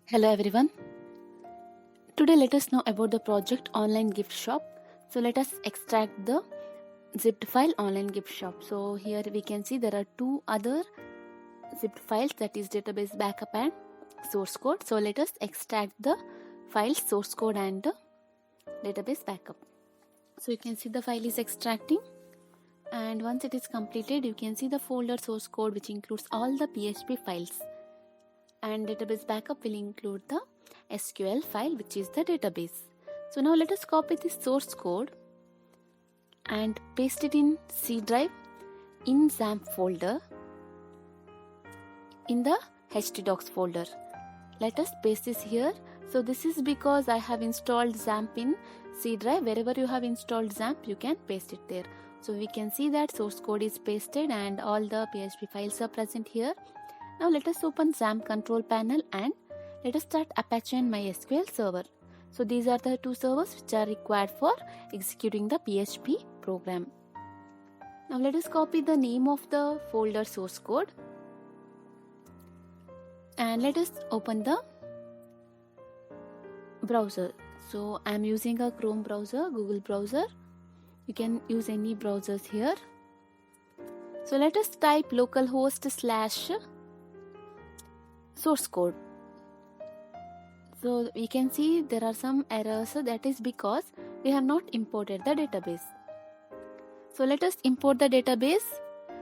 Hello everyone. Today let us know about the project online gift shop. So let us extract the zipped file online gift shop. So here we can see there are two other zipped files, that is database backup and source code. So let us extract the files source code and the database backup. So you can see the file is extracting, and once it is completed you can see the folder source code which includes all the PHP files, and database backup will include the SQL file which is the database. So now let us copy this source code and paste it in C drive in XAMPP folder in the htdocs folder. Let us paste this here. So this is because I have installed XAMPP in C drive. Wherever you have installed XAMPP you can paste it there. So we can see that source code is pasted and all the PHP files are present here. Now let us open XAMPP control panel and let us start Apache and MySQL server. So these are the two servers which are required for executing the PHP program. Now let us copy the name of the folder source code and let us open the browser. So I am using a Chrome browser, Google browser. You can use any browsers here. So let us type localhost / source code. So we can see there are some errors, that is because we have not imported the database. So let us import the database.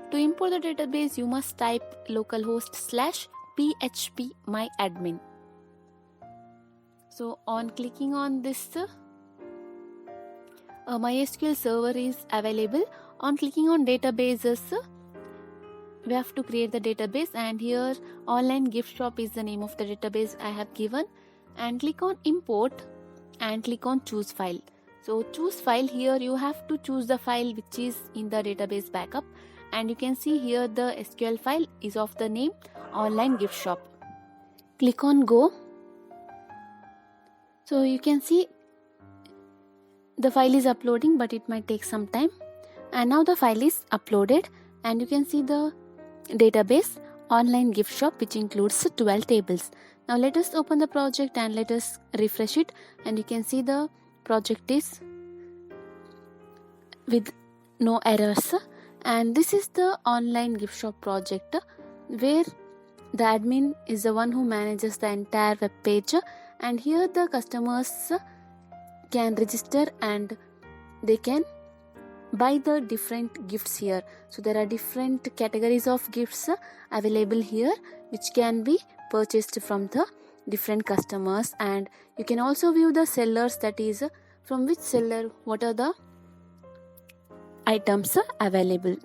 To import the database you must type localhost / phpMyAdmin. So on clicking on this, MySQL server is available. On clicking on databases, we have to create the database, and here online gift shop is the name of the database I have given, and click on import and click on choose file. So choose file, here you have to choose the file which is in the database backup, and you can see here the SQL file is of the name online gift shop. Click on go. So you can see the file is uploading, but it might take some time, and now the file is uploaded and you can see the database online gift shop which includes 12 tables. Now let us open the project and let us refresh it, and you can see the project is with no errors, and this is the online gift shop project where the admin is the one who manages the entire web page, and here the customers can register and they can buy the different gifts here. So there are different categories of gifts available here which can be purchased from the different customers, and you can also view the sellers, that is from which seller what are the items available.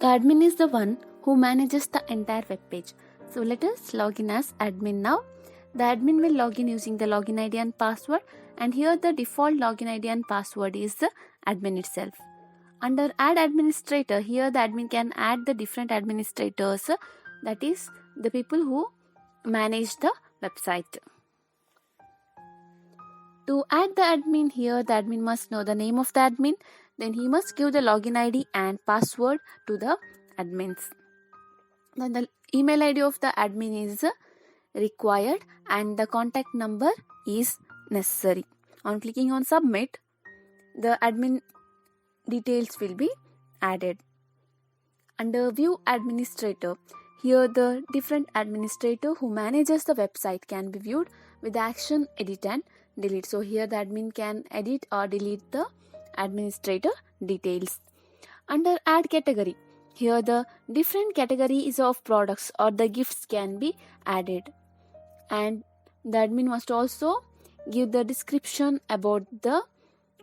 The admin is the one who manages the entire web page. So let us log in as admin now. The admin will log in using the login ID and password, and here the default login ID and password is the admin itself. Under add administrator, here the admin can add the different administrators, that is the people who manage the website. To add the admin, here the admin must know the name of the admin, then he must give the login ID and password to the admins. Then the email ID of the admin is required and the contact number is necessary. On clicking on submit, the admin details will be added. Under view administrator, here the different administrator who manages the website can be viewed with the action edit and delete. So here the admin can edit or delete the administrator details. Under add category, here the different categories of products or the gifts can be added, and the admin must also give the description about the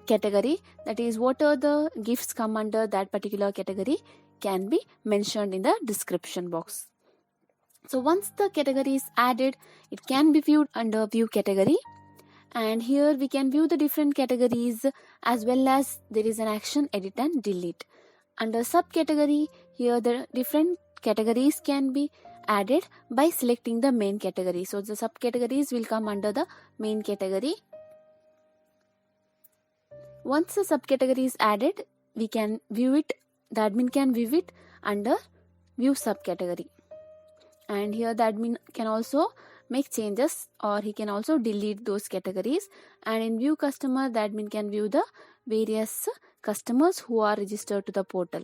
category, that is what are the gifts come under that particular category can be mentioned in the description box. So once the category is added, it can be viewed under view category, and here we can view the different categories as well as there is an action edit and delete. Under subcategory, here the different categories can be added by selecting the main category. So the subcategories will come under the main category. Once the subcategory is added, we can view it, the admin can view it under view subcategory. and here the admin can also make changes or he can also delete those categories. And in view customer, the admin can view the various customers who are registered to the portal.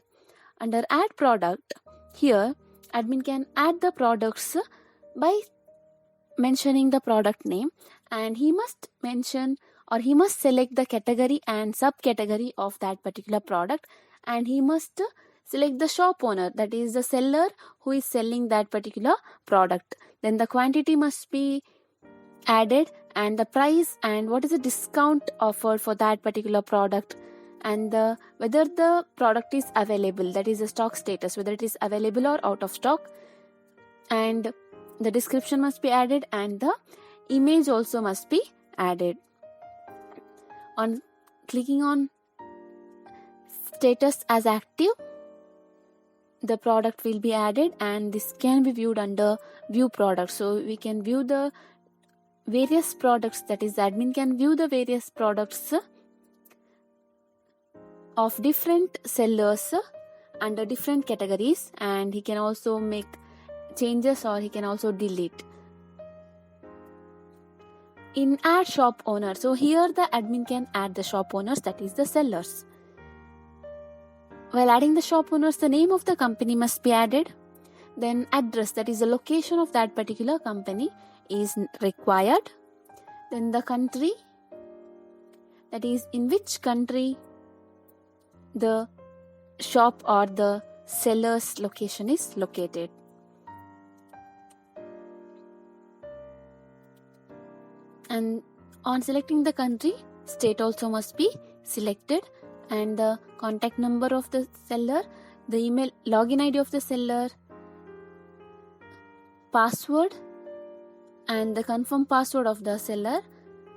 Under add product, here admin can add the products by mentioning the product name, and he must mention or he must select the category and subcategory of that particular product, and he must select the shop owner, that is the seller who is selling that particular product. Then the quantity must be added, and the price, and what is the discount offered for that particular product, and whether the product is available, that is the stock status, whether it is available or out of stock, and the description must be added, and the image also must be added. On clicking on status as active, the product will be added, and this can be viewed under view product. So we can view the various products, that is the admin can view the various products of different sellers under different categories, and he can also make changes or he can also delete. In add shop owner, so here the admin can add the shop owners, that is the sellers. While adding the shop owners, the name of the company must be added. Then address, that is the location of that particular company, is required. Then the country, that is in which country the shop or the seller's location is located. And on selecting the country, state also must be selected, and the contact number of the seller, the email login ID of the seller, password, and the confirm password of the seller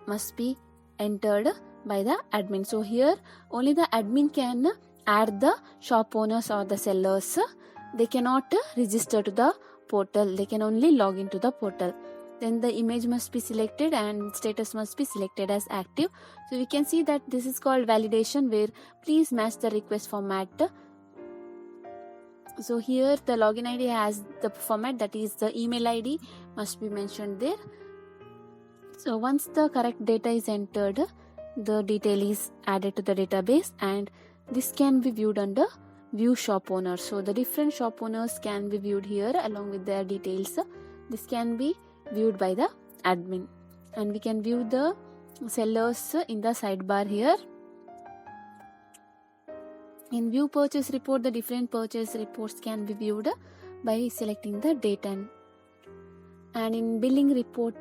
must be entered by the admin. So here only the admin can add the shop owners or the sellers. They cannot register to the portal, they can only log into the portal. Then the image must be selected and status must be selected as active. So we can see that this is called validation, where please match the request format. So here the login ID has the format, that is the email ID must be mentioned there. So once the correct data is entered, the detail is added to the database, and this can be viewed under view shop owner. So the different shop owners can be viewed here along with their details. This can be viewed by the admin, and we can view the sellers in the sidebar here. In view purchase report, the different purchase reports can be viewed by selecting the date, and in billing report,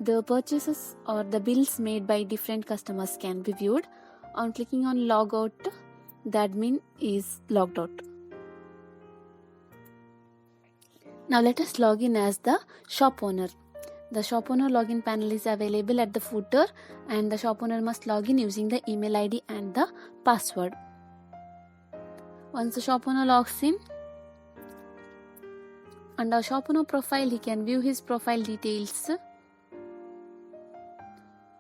the purchases or the bills made by different customers can be viewed. On clicking on log out, the admin is logged out. Now let us log in as the shop owner. The shop owner login panel is available at the footer, and the shop owner must log in using the email ID and the password. Once the shop owner logs in, under shop owner profile, he can view his profile details.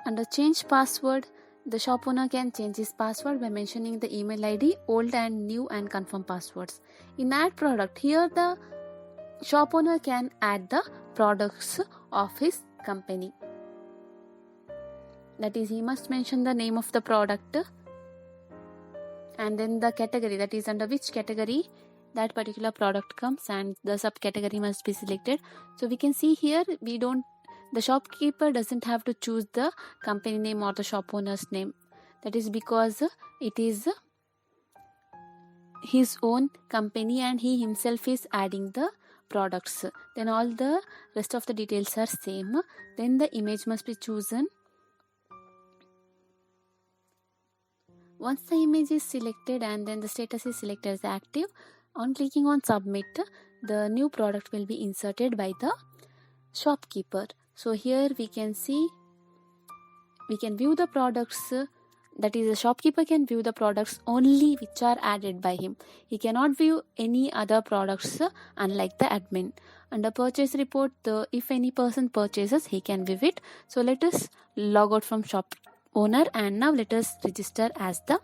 Under change password, the shop owner can change his password by mentioning the email ID, old and new, and confirm passwords. In add product, here the shop owner can add the products of his company. That is, he must mention the name of the product and then the category, that is under which category that particular product comes, and the subcategory must be selected. So we can see here the shopkeeper doesn't have to choose the company name or the shop owner's name. That is because it is his own company and he himself is adding the products. Then all the rest of the details are same. Then the image must be chosen. Once the image is selected and then the status is selected as active, on clicking on submit, the new product will be inserted by the shopkeeper. So here we can see, we can view the products, that is the shopkeeper can view the products only which are added by him. He cannot view any other products unlike the admin. Under purchase report, if any person purchases, he can view it. So let us log out from shop owner, and now let us register as the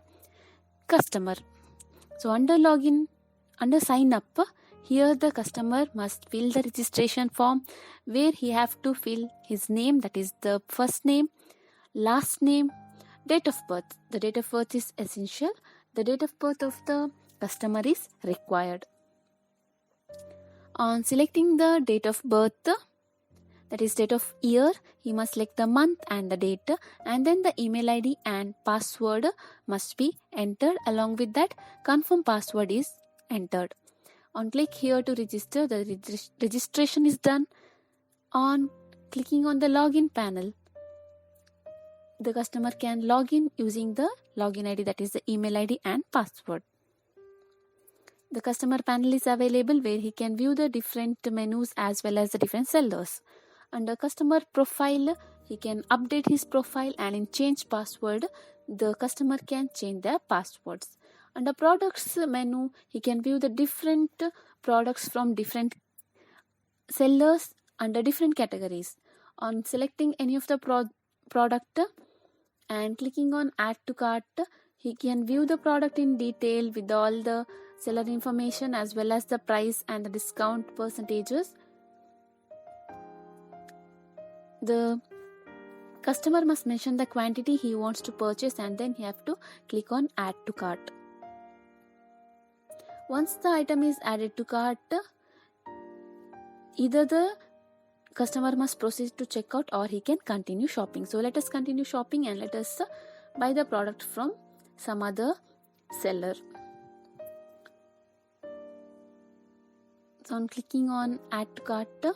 customer. So under login, under sign up, Here the customer must fill the registration form where he have to fill his name, that is the first name, last name, date of birth. The date of birth is essential. The date of birth of the customer is required. On selecting the date of birth, that is date of year, he must select the month and the date, and then the email ID and password must be entered. Along with that, confirm password is entered. On click here to register, the registration is done. On clicking on the login panel, the customer can log in using the login ID, that is the email ID and password. The customer panel is available where he can view the different menus as well as the different sellers. Under customer profile, he can update his profile, and in change password, the customer can change their passwords. Under products menu, he can view the different products from different sellers under different categories. On selecting any of the product and clicking on add to cart, he can view the product in detail with all the seller information as well as the price and the discount percentages. The customer must mention the quantity he wants to purchase, and then he have to click on add to cart. Once the item is added to cart, either the customer must proceed to checkout or he can continue shopping. So let us continue shopping and let us buy the product from some other seller. So on clicking on add to cart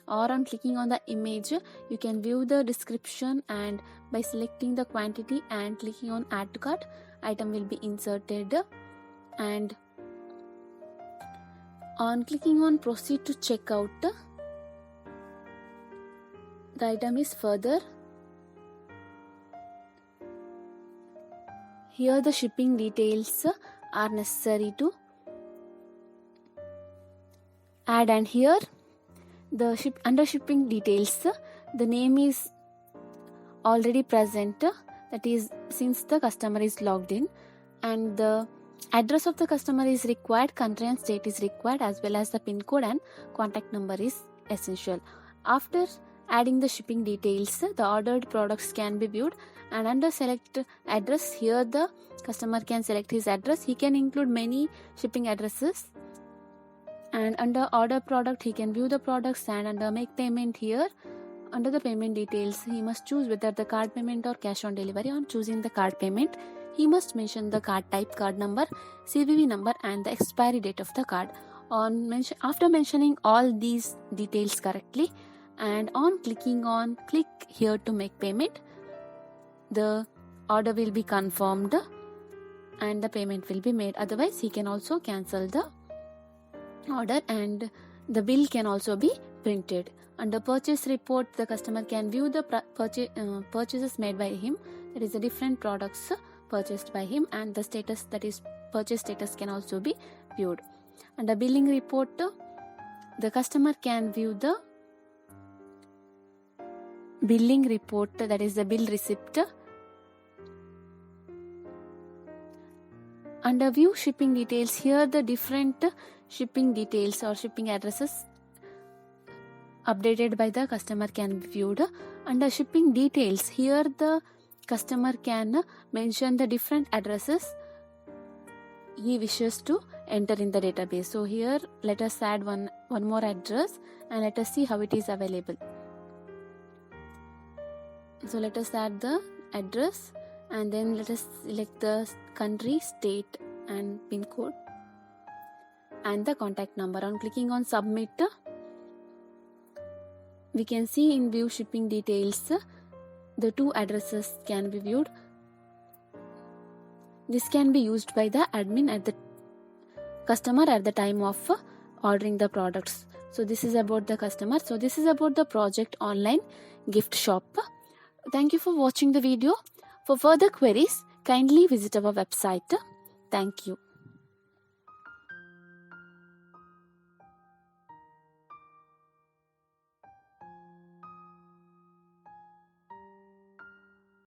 or on clicking on the image, you can view the description, and by selecting the quantity and clicking on add to cart, item will be inserted. And on clicking on proceed to checkout, the item is further. Here the shipping details are necessary to add, and here the under shipping details, the name is already present, that is since the customer is logged in, and the address of the customer is required, country and state is required, as well as the pin code and contact number is essential. After adding the shipping details, the ordered products can be viewed, and under select address, here the customer can select his address. He can include many shipping addresses. And under order product, he can view the products, and under make payment, here under the payment details, he must choose whether the card payment or cash on delivery. On choosing the card payment, he must mention the card type, card number, CVV number and the expiry date of the card. After mentioning all these details correctly, and on clicking on click here to make payment, the order will be confirmed and the payment will be made. Otherwise, he can also cancel the order, and the bill can also be printed. Under purchase report, the customer can view the purchases made by him, that is the different products purchased by him, and the status, that is purchase status, can also be viewed. Under billing report, the customer can view the billing report, that is the bill receipt. Under view shipping details, here the different shipping details or shipping addresses updated by the customer can be viewed. Under shipping details, here the customer can mention the different addresses he wishes to enter in the database. So here let us add one more address and let us see how it is available. So let us add the address, and then let us select the country, state and pin code and the contact number. On clicking on submit, we can see in view shipping details the two addresses can be viewed. This can be used by the admin at the customer at the time of ordering the products. So this is about the customer. So this is about the project online gift shop. Thank you for watching the video. For further queries, kindly visit our website. Thank you.